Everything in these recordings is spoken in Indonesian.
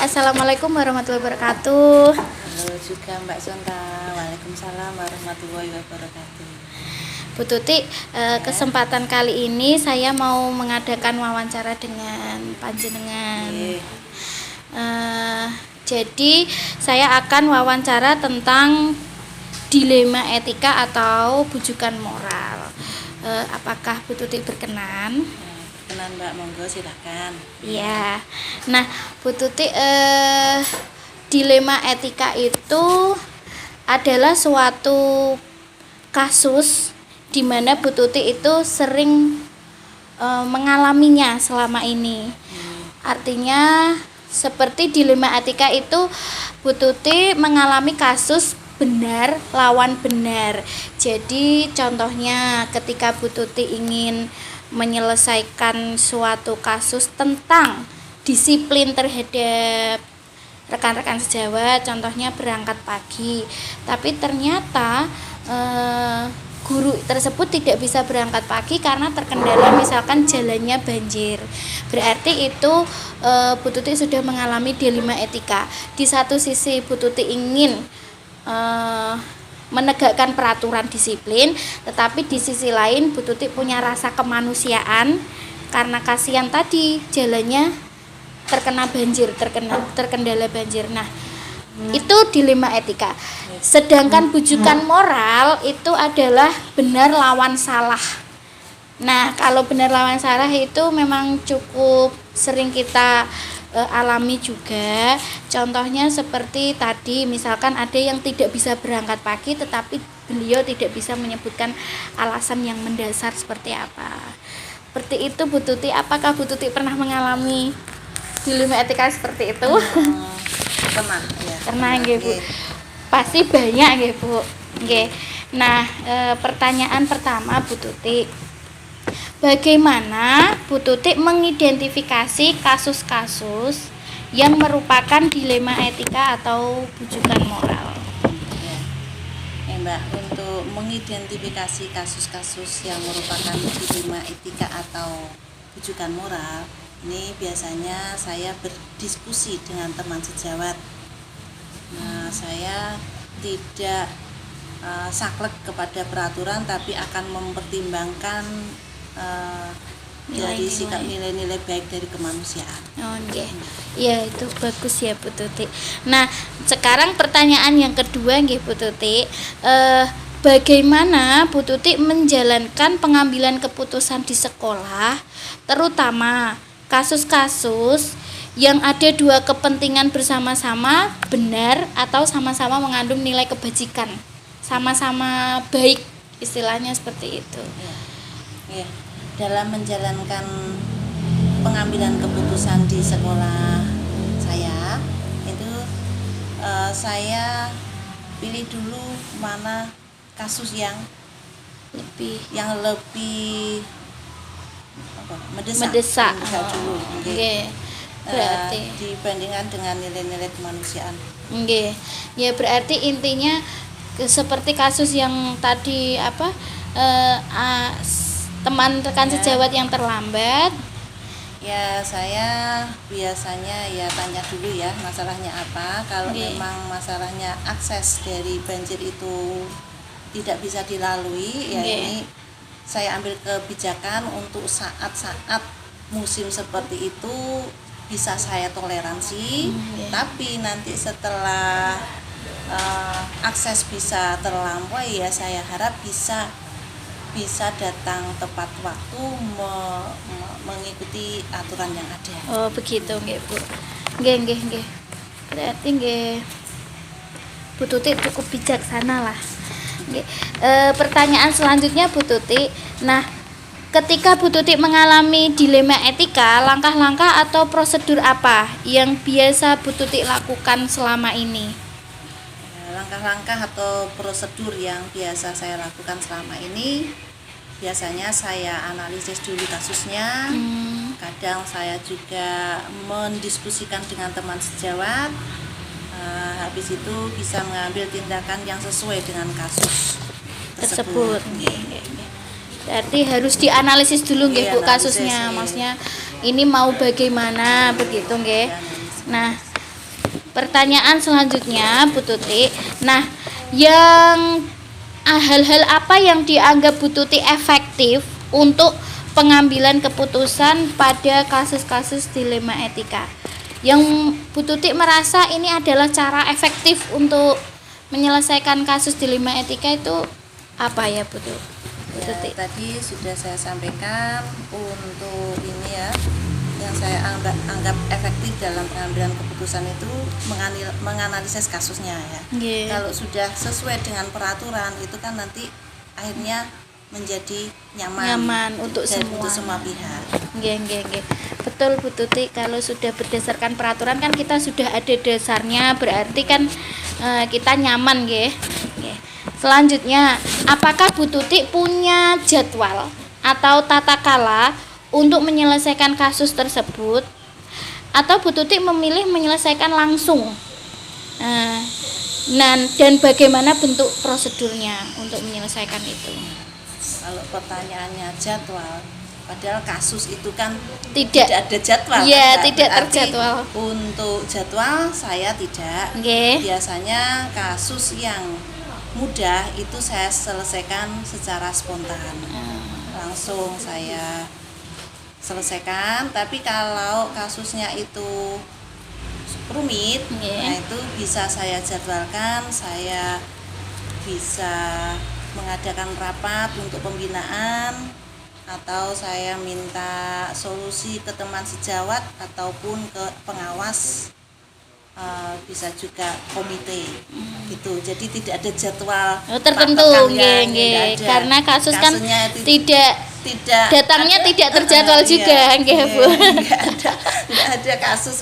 Assalamualaikum warahmatullahi wabarakatuh. Halo juga Mbak Sonta. Waalaikumsalam warahmatullahi wabarakatuh. Bu Tuti, kesempatan kali ini saya mau mengadakan wawancara dengan panjenengan. Jadi saya akan wawancara tentang dilema etika atau bujukan moral. Apakah Bu Tuti berkenan? Berkenan Mbak, monggo silahkan. Iya. Nah, Bu Tuti, dilema etika itu adalah suatu kasus di mana Bu Tuti itu sering mengalaminya selama ini. Artinya seperti dilema etika itu Bu Tuti mengalami kasus benar lawan benar. Jadi contohnya ketika Bu Tuti ingin menyelesaikan suatu kasus tentang disiplin terhadap rekan-rekan sejawat, contohnya berangkat pagi, tapi ternyata guru tersebut tidak bisa berangkat pagi karena terkendala misalkan jalannya banjir. Berarti itu Bu Tuti sudah mengalami dilema etika. Di satu sisi Bu Tuti ingin menegakkan peraturan disiplin, tetapi di sisi lain Bu Tuti punya rasa kemanusiaan karena kasihan tadi jalannya terkena banjir, terkendala banjir. Nah, itu dilema etika. Sedangkan bujukan moral itu adalah benar lawan salah. Nah, kalau benar lawan salah itu memang cukup sering kita alami juga. Contohnya seperti tadi, misalkan ada yang tidak bisa berangkat pagi tetapi beliau tidak bisa menyebutkan alasan yang mendasar seperti apa. Seperti itu Bu Tuti, apakah Bu Tuti pernah mengalami dilema etika seperti itu? Pernah ya. Pernah nggih Bu. Pasti banyak nggih Bu. Nggih. Nah, pertanyaan pertama Bu Tuti, bagaimana Bu Tuti mengidentifikasi kasus-kasus yang merupakan dilema etika atau bujukan moral? Ya Mbak, untuk mengidentifikasi kasus-kasus yang merupakan dilema etika atau bujukan moral, ini biasanya saya berdiskusi dengan teman sejawat. Nah, saya tidak saklek kepada peraturan, tapi akan mempertimbangkan dari sikap nilai-nilai baik dari kemanusiaan. Oh, nggih. Ya, itu bagus ya Bu Tuti. Nah, sekarang pertanyaan yang kedua nggih Bu Tuti. Bagaimana Bu Tuti menjalankan pengambilan keputusan di sekolah, terutama kasus-kasus yang ada dua kepentingan bersama-sama benar atau sama-sama mengandung nilai kebajikan, sama-sama baik, istilahnya seperti itu. Ya. Dalam menjalankan pengambilan keputusan di sekolah saya itu saya pilih dulu mana kasus yang lebih mendesak dulu. Berarti dibandingkan dengan nilai-nilai kemanusiaan. Ya berarti intinya seperti kasus yang tadi teman rekan sejawat yang terlambat. Ya, saya biasanya ya tanya dulu ya masalahnya apa. Kalau memang masalahnya akses dari banjir itu tidak bisa dilalui, ya ini saya ambil kebijakan untuk saat-saat musim seperti itu bisa saya toleransi. Tapi nanti setelah akses bisa terlampaui, ya saya harap bisa datang tepat waktu mengikuti aturan yang ada. Oh begitu nggih Bu. Nggih. Berarti nggih Bu Tuti cukup bijaksana lah. Pertanyaan selanjutnya Bu Tuti. Nah, ketika Bu Tuti mengalami dilema etika, langkah-langkah atau prosedur apa yang biasa Bu Tuti lakukan selama ini? Langkah-langkah atau prosedur yang biasa saya lakukan selama ini, biasanya saya analisis dulu kasusnya. Kadang saya juga mendiskusikan dengan teman sejawat. Habis itu bisa mengambil tindakan yang sesuai dengan kasus tersebut. Berarti harus dianalisis dulu nggih Bu kasusnya, maksudnya ini mau bagaimana begitu nggih. Nah, pertanyaan selanjutnya Bu Tuti. Nah, yang hal-hal apa yang dianggap Bu Tuti efektif untuk pengambilan keputusan pada kasus-kasus dilema etika? Yang Bu Tuti merasa ini adalah cara efektif untuk menyelesaikan kasus dilema etika itu apa ya Bu Tuti? Tadi sudah saya sampaikan untuk ini ya, yang saya anggap efektif dalam pengambilan keputusan itu menganalisis kasusnya ya. Kalau sudah sesuai dengan peraturan itu kan nanti akhirnya menjadi nyaman untuk semua pihak. Betul Bu Tuti, kalau sudah berdasarkan peraturan kan kita sudah ada dasarnya, berarti kan kita nyaman nggih. Selanjutnya, apakah Bu Tuti punya jadwal atau tata kala untuk menyelesaikan kasus tersebut, atau Bu Tuti memilih menyelesaikan langsung? Dan bagaimana bentuk prosedurnya untuk menyelesaikan itu? Kalau pertanyaannya jadwal, padahal kasus itu kan tidak ada jadwal. Ya, tidak terjadwal. Untuk jadwal saya tidak. Biasanya kasus yang mudah itu saya selesaikan secara spontan. Langsung saya selesaikan, tapi kalau kasusnya itu rumit, nah itu bisa saya jadwalkan, saya bisa mengadakan rapat untuk pembinaan, atau saya minta solusi ke teman sejawat ataupun ke pengawas, bisa juga komite gitu. Jadi tidak ada jadwal tertentu karena kasus kan tidak datangnya tidak terjadwal juga Bu. Tidak ada kasus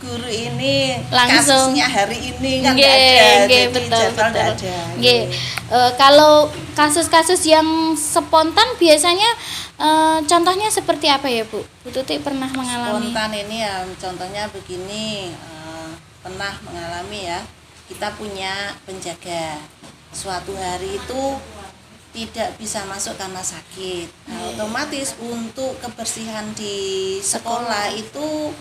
guru ini langsung kasusnya hari ini kan tidak ada. Jadi jadwal tidak ada. Kalau kasus-kasus yang spontan biasanya contohnya seperti apa ya Bu? Bu Tuti pernah mengalami? Spontan ini ya contohnya begini, pernah mengalami ya, kita punya penjaga, suatu hari itu tidak bisa masuk karena sakit. Otomatis untuk kebersihan di sekolah itu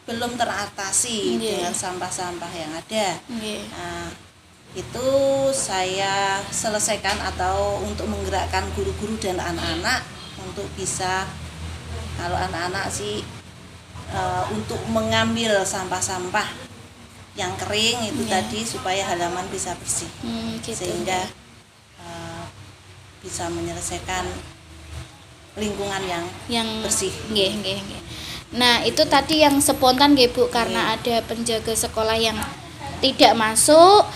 belum teratasi dengan sampah-sampah yang ada. Nah, itu saya selesaikan atau untuk menggerakkan guru-guru dan anak-anak untuk bisa, kalau anak-anak sih untuk mengambil sampah-sampah yang kering itu tadi supaya halaman bisa bersih, sehingga bisa menyelesaikan lingkungan yang bersih. Nah, itu tadi yang spontan Bu, karena ada penjaga sekolah yang tidak masuk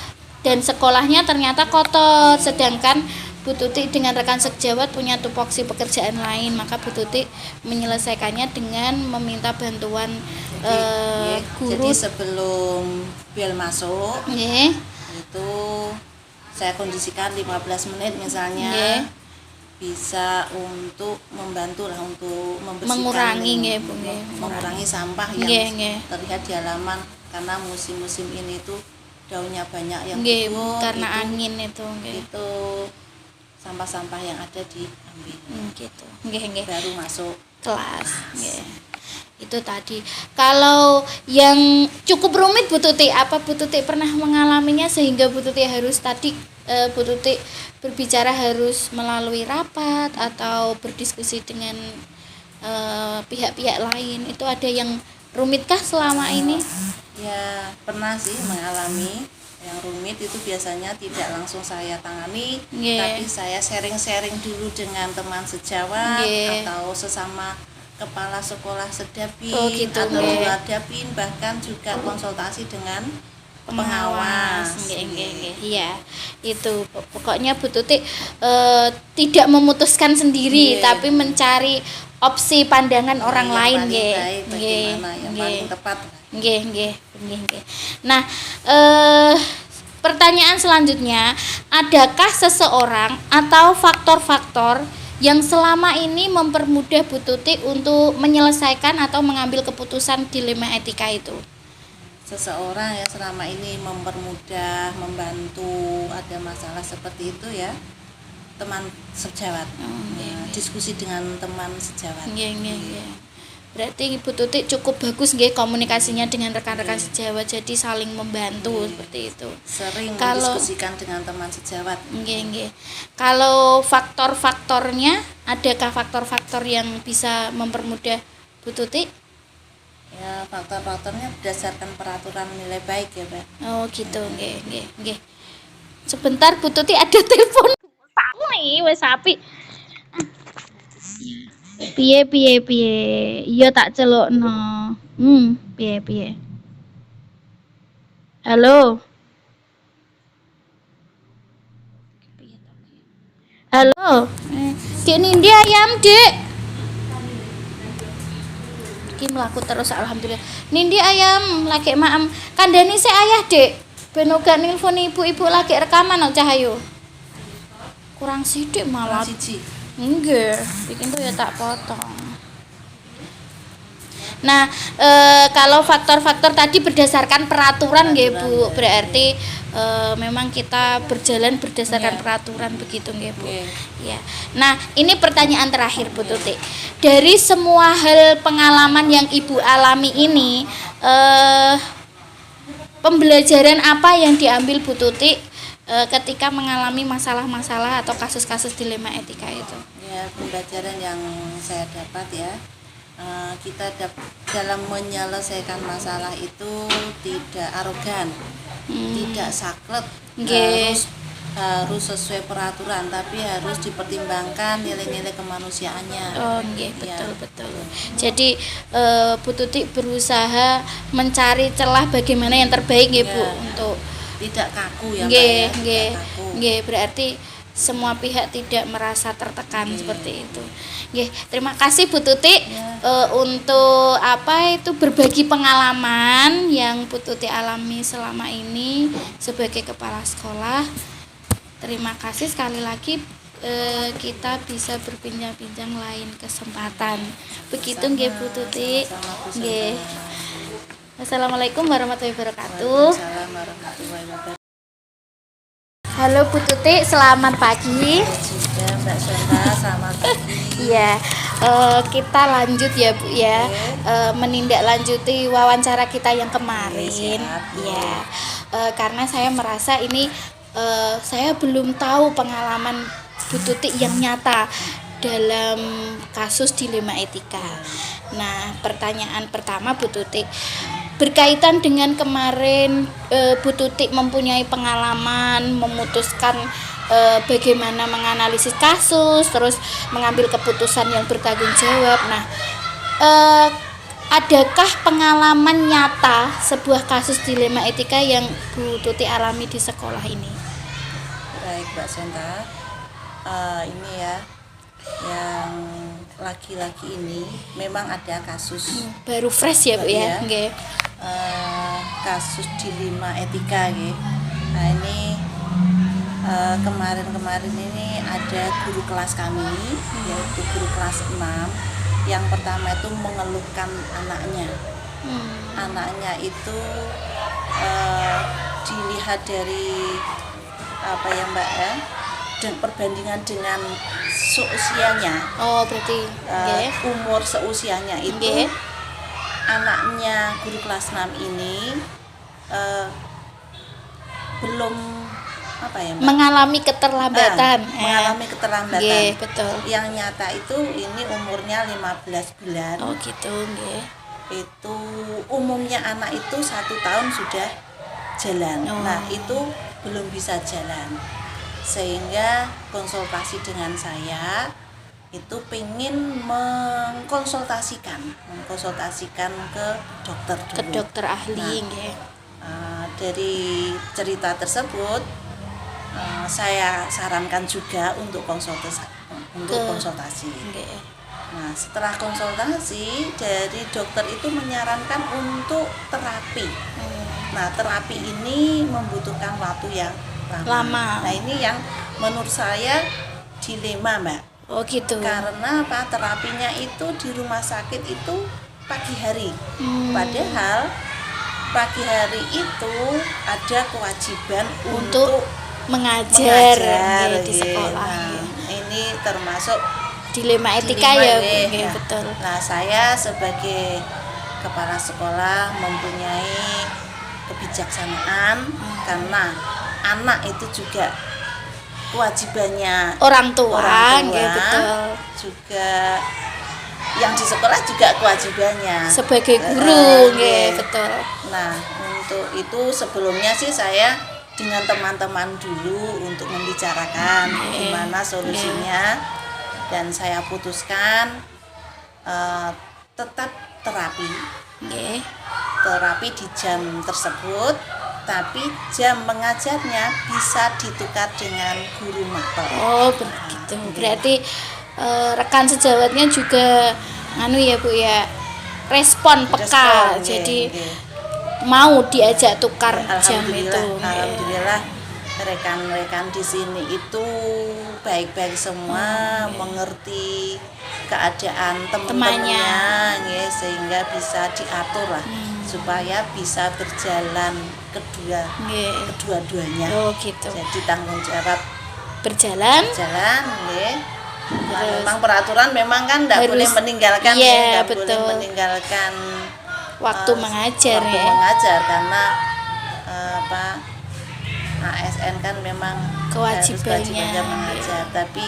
dan sekolahnya ternyata kotor, sedangkan Bu Tuti dengan rekan sejawat punya tupoksi pekerjaan lain, maka Bu Tuti menyelesaikannya dengan meminta bantuan guru. Jadi sebelum bel masuk itu saya kondisikan 15 menit misalnya, bisa untuk membantu lah untuk membersihkan, mengurangi sampah yang terlihat di halaman, karena musim-musim ini tuh daunnya banyak yang gugur karena angin itu sampah-sampah yang ada diambil baru masuk kelas. Itu tadi. Kalau yang cukup rumit Bu Tuti, apa Bu Tuti pernah mengalaminya sehingga Bu Tuti harus Bu Tuti berbicara harus melalui rapat atau berdiskusi dengan pihak-pihak lain? Itu ada yang rumitkah selama ini? Ya, pernah sih mengalami. Yang rumit itu biasanya tidak langsung saya tangani, tapi saya sharing-sharing dulu dengan teman sejawat atau sesama kepala sekolah sedapin atau luar dapin, bahkan juga konsultasi dengan pengawas. Iya, itu pokoknya Bu Tuti tidak memutuskan sendiri, tapi mencari opsi pandangan orang lain. Bagaimana yang paling tepat. Nah, pertanyaan selanjutnya, adakah seseorang atau faktor-faktor yang selama ini mempermudah Bu Tuti untuk menyelesaikan atau mengambil keputusan dilema etika itu? Seseorang yang selama ini mempermudah, membantu ada masalah seperti itu ya, teman sejawat. Diskusi dengan teman sejawat. Berarti Ibu Tutik cukup bagus nggih komunikasinya dengan rekan-rekan sejawat, jadi saling membantu seperti itu. Sering Kalau- mendiskusikan dengan teman sejawat. Nggih. Kalau faktor-faktornya, adakah faktor-faktor yang bisa mempermudah Bu Tutik? Ya, faktor-faktornya berdasarkan peraturan nilai baik ya, Mbak. Oh gitu, nggih. Sebentar Bu Tutik ada telepon. Sami wis apik. Piye. Iya tak celukno. Piye. Halo. Halo. Dek Nindi ayam, Dek. Iki mlaku terus alhamdulillah. Nindi ayam lagi maem. Kandhani sik ayah, Dek. Ben uga nelpon ibu-ibu lagi rekaman kok Cahayu. Kurang sithik malah. Siji. Nggih, bikin tuh ya tak potong. Nah, kalau faktor-faktor tadi berdasarkan peraturan nggih Bu, berarti memang kita berjalan berdasarkan peraturan begitu nggih Bu. Ya. Nah, ini pertanyaan terakhir Bu Tutik. Dari semua hal pengalaman yang Ibu alami ini, pembelajaran apa yang diambil Bu Tutik ketika mengalami masalah-masalah atau kasus-kasus dilema etika itu? Ya, pembelajaran yang saya dapat ya, kita dalam menyelesaikan masalah itu tidak arogan, tidak saklek, Nggih. harus sesuai peraturan, tapi harus dipertimbangkan nilai-nilai kemanusiaannya. Oh, nggih, Ya. betul. Jadi Bu Tutik berusaha mencari celah bagaimana yang terbaik nggih Bu Ya. untuk Tidak kaku ya, Mbak, nggih, ya, nggih. tidak kaku. Nggih, berarti semua pihak tidak merasa tertekan seperti itu. Nggih, terima kasih Bu Tutik untuk berbagi pengalaman yang Bu Tutik alami selama ini sebagai kepala sekolah. Terima kasih sekali lagi, kita bisa berbincang-bincang lain kesempatan. Begitu nggih Bu Tutik. Sama-sama, Bu Nggih. Sandra. Wassalamualaikum warahmatullahi wabarakatuh. Waalaikumsalam warahmatullahi wabarakatuh. Halo Bu Tutik, selamat pagi. Juga Mbak Sandra, selamat pagi. Iya, kita lanjut ya Bu ya, menindaklanjuti wawancara kita yang kemarin. Siap. Iya, karena saya merasa ini saya belum tahu pengalaman Bu Tutik yang nyata dalam kasus dilema etika. Nah, pertanyaan pertama Bu Tutik, berkaitan dengan kemarin Bu Tutik mempunyai pengalaman memutuskan bagaimana menganalisis kasus, terus mengambil keputusan yang bertanggung jawab. Nah, adakah pengalaman nyata sebuah kasus dilema etika yang Bu Tutik alami di sekolah ini? Baik Mbak Senta, ini ya, yang laki-laki ini memang ada kasus Baru fresh ya Bu ya? Iya. Nggih. Kasus dilema etika gitu. Nah ini kemarin ini ada guru kelas kami, yaitu guru kelas 6, yang pertama itu mengeluhkan anaknya. Anaknya itu dilihat dari apa ya Mbak ya, dan perbandingan dengan seusianya, Oh, berarti nggih. umur seusianya itu, Nggih. anaknya guru kelas 6 ini belum apa ya Mbak? Mengalami keterlambatan. Mengalami keterlambatan. Nggih, betul. Yang nyata itu ini umurnya 15 bulan. Oh, gitu nggih. Itu umumnya anak itu 1 tahun sudah jalan. Oh. Nah itu belum bisa jalan, sehingga konsultasi dengan saya itu pengen mengkonsultasikan ke dokter dulu. Ke dokter ahli Nah, nggih. Dari cerita tersebut saya sarankan juga untuk konsultasi. Nggih. Nah, setelah konsultasi dari dokter itu menyarankan untuk terapi. Nah, terapi ini membutuhkan waktu yang lama. Nah, ini yang menurut saya dilema, Mbak. Oh, gitu. Karena apa? Terapinya itu di rumah sakit itu pagi hari. Padahal pagi hari itu ada kewajiban untuk mengajar nggih, di nggih. sekolah. Nah, nggih. ini termasuk Dilema etika Dilema, ya, Bu. nggih. Nggih, betul. Nah, saya sebagai kepala sekolah mempunyai kebijaksanaan karena anak itu juga kewajibannya Orang tua, orang tua, nggih, betul. juga yang di sekolah juga kewajibannya Sebagai guru, nggih, nggih. betul. Nah, untuk itu sebelumnya sih saya dengan teman-teman dulu untuk membicarakan gimana solusinya, dan saya putuskan tetap terapi di jam tersebut, tapi jam mengajarnya bisa ditukar dengan guru mapel. Oh, begitu. Berarti rekan sejawatnya juga ya Bu ya, respon peka. Respon, Jadi nggih. mau diajak tukar jam itu. Alhamdulillah rekan-rekan di sini itu baik-baik semua, mengerti keadaan teman-temannya, nggih, sehingga bisa diatur lah supaya bisa berjalan kedua-duanya. Oh, gitu. Jadi tanggung jawab Berjalan, nggih. Nah, memang peraturan memang kan tidak boleh meninggalkan, iya, nggak boleh betul. meninggalkan waktu mengajar waktu ya. mengajar karena ASN kan memang Kewajibannya. harus mengajar, tapi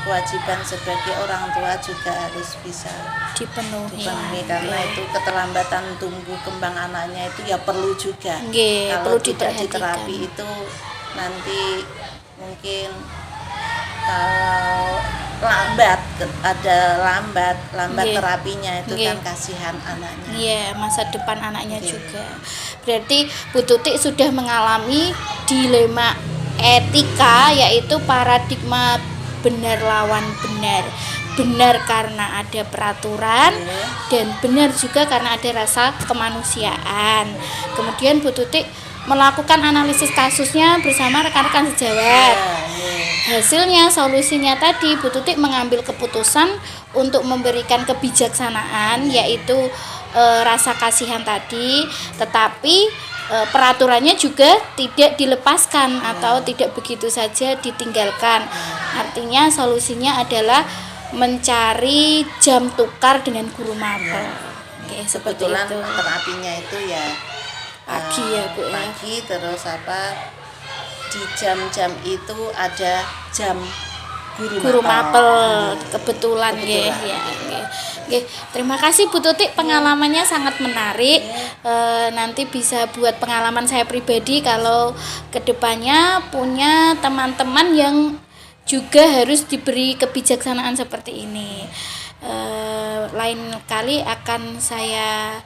kewajiban sebagai orang tua juga harus bisa Dipenuhi. karena itu keterlambatan tumbuh kembang anaknya itu ya perlu juga. Nggih, Kalau perlu tidak diperhatikan. diterapi itu nanti mungkin kalau lambat Nggih. terapinya itu Nggih. kan kasihan anaknya. Iya, masa depan anaknya Oke. juga. Berarti Bu Tutik sudah mengalami dilema etika, yaitu paradigma benar lawan benar. Benar karena ada peraturan, dan benar juga karena ada rasa kemanusiaan. Kemudian Bu Tutik melakukan analisis kasusnya bersama rekan-rekan sejawat. Hasilnya, solusinya tadi, Bu Tutik mengambil keputusan untuk memberikan kebijaksanaan, yaitu rasa kasihan tadi, tetapi peraturannya juga tidak dilepaskan atau tidak begitu saja ditinggalkan. Artinya solusinya adalah mencari jam tukar dengan guru mapel. Oke, seperti Kebetulan itu. terapinya itu ya Pagi ya, Bu, ya. pagi, terus di jam-jam itu ada jam guru mapel kebetulan nggih ya. Nggih, terima kasih Bu Tutik, pengalamannya sangat menarik. Nanti bisa buat pengalaman saya pribadi kalau kedepannya punya teman-teman yang juga harus diberi kebijaksanaan seperti ini. Lain kali akan saya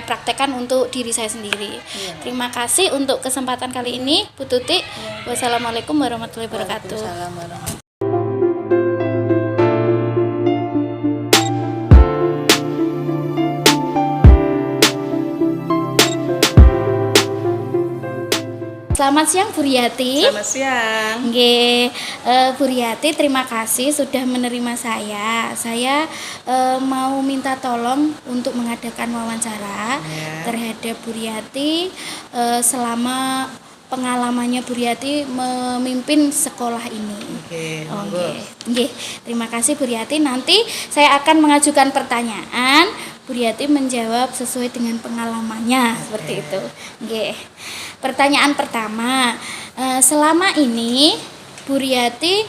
praktekkan untuk diri saya sendiri. Terima kasih untuk kesempatan kali ini, Bu Tutik. Wassalamualaikum warahmatullahi wabarakatuh. Waalaikumsalam warahmatullahi. Selamat siang Bu Riyati. Selamat siang. Nggih, Bu Riyati, terima kasih sudah menerima saya. Saya mau minta tolong untuk mengadakan wawancara terhadap Bu Riyati selama pengalamannya Bu Riyati memimpin sekolah ini. Nggih. Terima kasih Bu Riyati. Nanti saya akan mengajukan pertanyaan, Bu Riyati menjawab sesuai dengan pengalamannya, seperti itu. Nggih. Pertanyaan pertama, selama ini Bu Riyati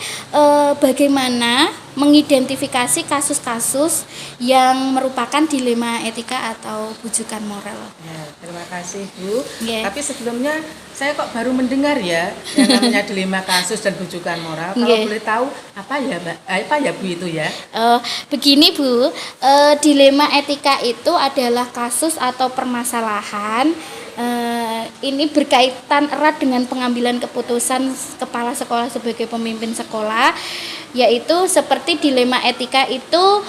bagaimana mengidentifikasi kasus-kasus yang merupakan dilema etika atau bujukan moral? Ya, terima kasih Bu. Yeah. Tapi sebelumnya saya kok baru mendengar ya yang namanya dilema kasus dan bujukan moral. Kalau Yeah. boleh tahu apa ya Mbak? Apa ya Bu itu ya? Begini Bu, dilema etika itu adalah kasus atau permasalahan ini berkaitan erat dengan pengambilan keputusan kepala sekolah sebagai pemimpin sekolah, yaitu seperti dilema etika itu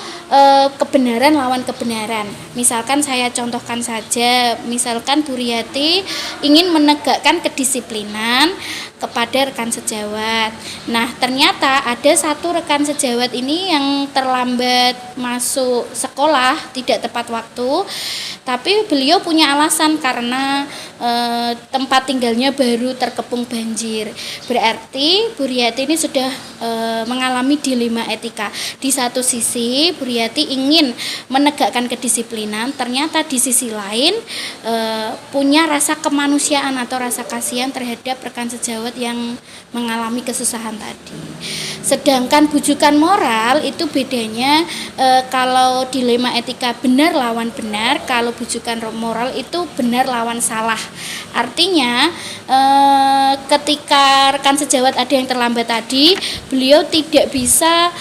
kebenaran lawan kebenaran. Misalkan saya contohkan saja, misalkan Bu Riyati ingin menegakkan kedisiplinan kepada rekan sejawat. Nah, ternyata ada satu rekan sejawat ini yang terlambat masuk sekolah, tidak tepat waktu, tapi beliau punya alasan karena tempat tinggalnya baru terkepung banjir. Berarti Bu Riyati ini sudah mengalami dilema etika. Di satu sisi Bu Riyati ingin menegakkan kedisiplinan, ternyata di sisi lain punya rasa kemanusiaan atau rasa kasihan terhadap rekan sejawat yang mengalami kesusahan tadi. Sedangkan bujukan moral itu bedanya, kalau dilema etika benar lawan benar, kalau bujukan moral itu benar lawan salah. Artinya ketika rekan sejawat ada yang terlambat tadi, beliau tidak bisa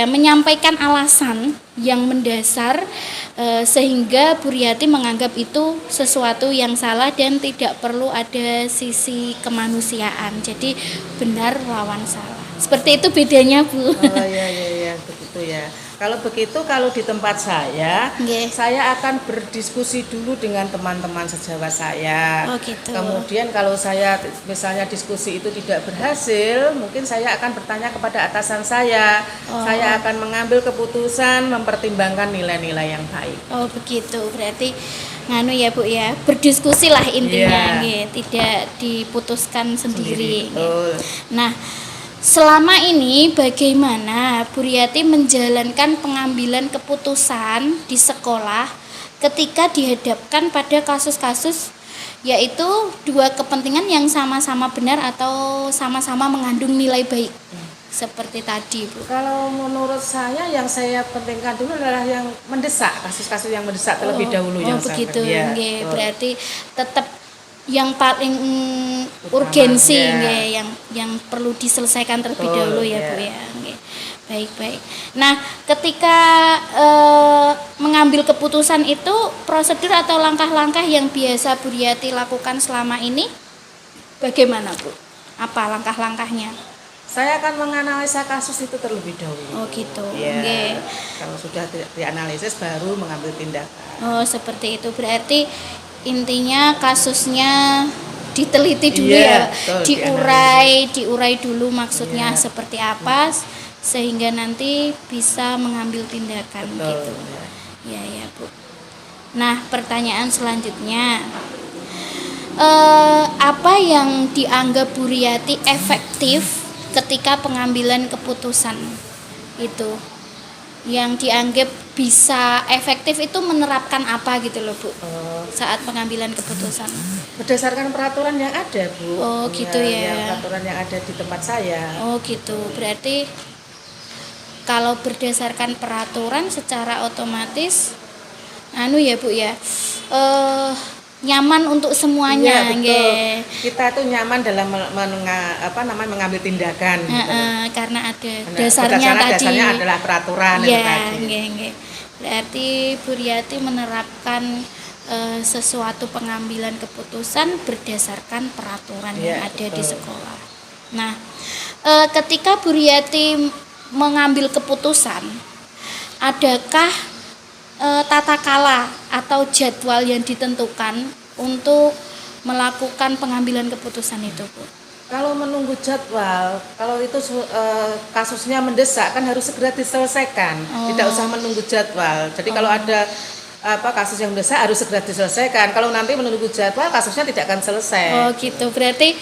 menyampaikan alasan yang mendasar, sehingga Bu Riyati menganggap itu sesuatu yang salah dan tidak perlu ada sisi kemanusiaan. Jadi benar lawan salah. Seperti itu bedanya, Bu. Oh iya begitu ya. Kalau begitu, kalau di tempat saya, Nggih. saya akan berdiskusi dulu dengan teman-teman sejawat saya. Oh, gitu. Kemudian kalau saya misalnya diskusi itu tidak berhasil, mungkin saya akan bertanya kepada atasan saya. Oh. Saya akan mengambil keputusan mempertimbangkan nilai-nilai yang baik. Oh begitu, berarti nganu ya Bu ya, berdiskusilah intinya, Iya. tidak diputuskan sendiri. Betul. Nah, selama ini bagaimana Bu Riyati menjalankan pengambilan keputusan di sekolah ketika dihadapkan pada kasus-kasus yaitu dua kepentingan yang sama-sama benar atau sama-sama mengandung nilai baik seperti tadi, Bu? Kalau menurut saya yang saya pentingkan dulu adalah yang mendesak, kasus-kasus yang mendesak terlebih dahulu yang saya begitu, ya, nggih. betul. Berarti tetap yang paling Utama, urgensi, ya. nggih, yang perlu diselesaikan terlebih Betul, dahulu ya, ya. Bu ya. Nggih. Baik. Nah, ketika mengambil keputusan itu prosedur atau langkah-langkah yang biasa Bu Riyati lakukan selama ini bagaimana, Bu? Apa langkah-langkahnya? Saya akan menganalisa kasus itu terlebih dahulu. Oh gitu. Ya, Nggih. kalau sudah dianalisis baru mengambil tindakan. Oh, seperti itu. Berarti intinya kasusnya diteliti dulu Iya, ya, betul, diurai dulu maksudnya Iya. seperti apa sehingga nanti bisa mengambil tindakan Betul, gitu. ya. Ya Bu. Nah, pertanyaan selanjutnya, apa yang dianggap Bu Riyati efektif ketika pengambilan keputusan itu? Yang dianggap bisa efektif itu menerapkan apa gitu loh, Bu, saat pengambilan keputusan? Berdasarkan peraturan yang ada, Bu. Oh, gitu ya. Yang peraturan yang ada di tempat saya. Oh gitu, berarti kalau berdasarkan peraturan secara otomatis ya Bu ya, nyaman untuk semuanya, Iya, betul. nggih. Kita itu nyaman dalam mengambil tindakan. gitu. Karena ada Karena dasarnya tadi. dasarnya adalah peraturan itu Iya, tadi. nggih. Berarti Bu Riyati menerapkan sesuatu pengambilan keputusan berdasarkan peraturan yang Iya, ada di betul. sekolah. Nah, ketika Bu Riyati mengambil keputusan, adakah tata kala atau jadwal yang ditentukan untuk melakukan pengambilan keputusan itu, Bu? Kalau menunggu jadwal, kalau itu kasusnya mendesak kan harus segera diselesaikan, tidak usah menunggu jadwal. Jadi kalau ada kasus yang mendesak harus segera diselesaikan. Kalau nanti menunggu jadwal kasusnya tidak akan selesai. Oh gitu, berarti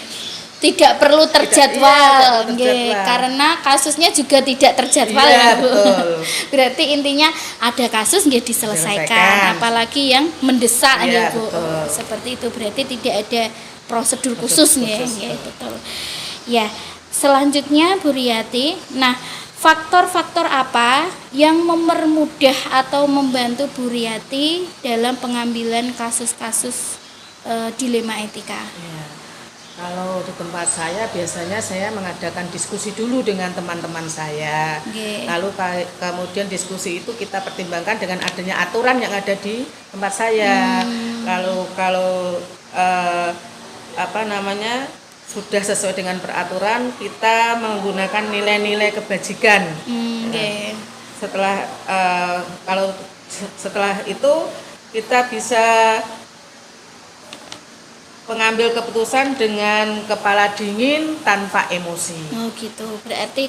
tidak perlu terjadwal, tidak perlu nggih, terjadwal. karena kasusnya juga tidak terjadwal Iya, ya, Bu. betul. Berarti intinya ada kasus nggih diselesaikan, Diselesaikan. apalagi yang mendesak Iya, ya, Bu. betul. Seperti itu berarti tidak ada prosedur khusus nggih, khusus, nggih, betul. Ya, selanjutnya Bu Riyati, nah faktor-faktor apa yang mempermudah atau membantu Bu Riyati dalam pengambilan kasus-kasus dilema etika? Ya. Kalau di tempat saya biasanya saya mengadakan diskusi dulu dengan teman-teman saya. Oke. Lalu kemudian diskusi itu kita pertimbangkan dengan adanya aturan yang ada di tempat saya. Kalau sudah sesuai dengan peraturan, kita menggunakan nilai-nilai kebajikan. Oke. Setelah itu kita bisa pengambil keputusan dengan kepala dingin tanpa emosi. Oh gitu, berarti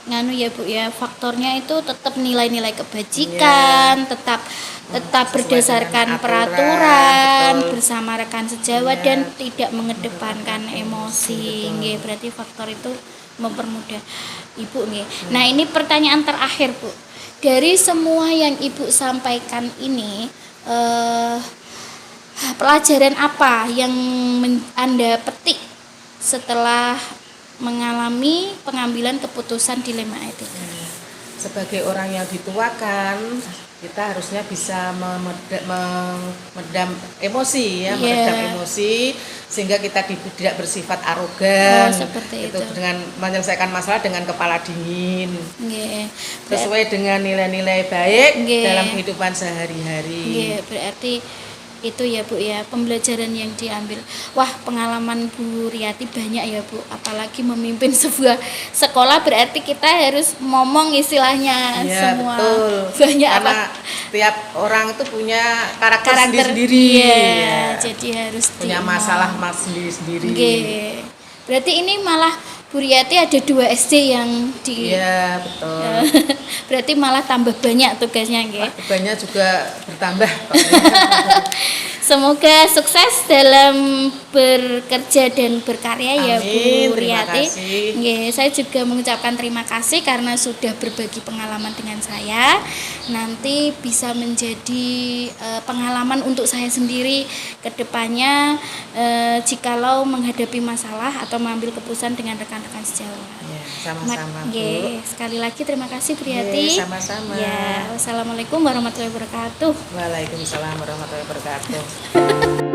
nganu ya Bu ya, faktornya itu tetap nilai-nilai kebajikan, tetap Sesuai berdasarkan dengan peraturan betul. bersama rekan sejawat Iya. dan tidak mengedepankan emosi. Betul. Nggih, berarti faktor itu mempermudah Ibu nggih. Nah, ini pertanyaan terakhir Bu. Dari semua yang Ibu sampaikan ini pelajaran apa yang Anda petik setelah mengalami pengambilan keputusan dilema etika? Sebagai orang yang dituakan, kita harusnya bisa memedam emosi ya, Iya. meredam emosi sehingga kita tidak bersifat arogan. Oh, seperti itu. Dengan menyelesaikan masalah dengan kepala dingin, Nggih. sesuai dengan nilai-nilai baik Nggih. dalam kehidupan sehari-hari. Nggih, berarti itu ya Bu ya, pembelajaran yang diambil. Wah, pengalaman Bu Riyati banyak ya Bu, apalagi memimpin sebuah sekolah berarti kita harus ngomong istilahnya Iya, semua. betul. Banyak Karena apa setiap orang itu punya karakter karakter sendiri-sendiri. iya, Ya. jadi harus Punya diomong. masalah sendiri-sendiri. Nggih. Berarti ini malah Bu Riyati ada 2 SD yang di Iya, betul. berarti malah tambah banyak tugasnya nggih. Bebannya juga bertambah. Semoga sukses dalam bekerja dan berkarya ya Amin, Bu terima Riyati. kasih. Nggih, saya juga mengucapkan terima kasih karena sudah berbagi pengalaman dengan saya. Nanti bisa menjadi pengalaman untuk saya sendiri ke depannya jikalau menghadapi masalah atau mengambil keputusan dengan rekan-rekan sejawat. Ya, sama-sama, Bu. Nggih, sekali lagi terima kasih Bu Riyati. Nggih, sama-sama. Ya, wassalamualaikum warahmatullahi wabarakatuh. Waalaikumsalam warahmatullahi wabarakatuh.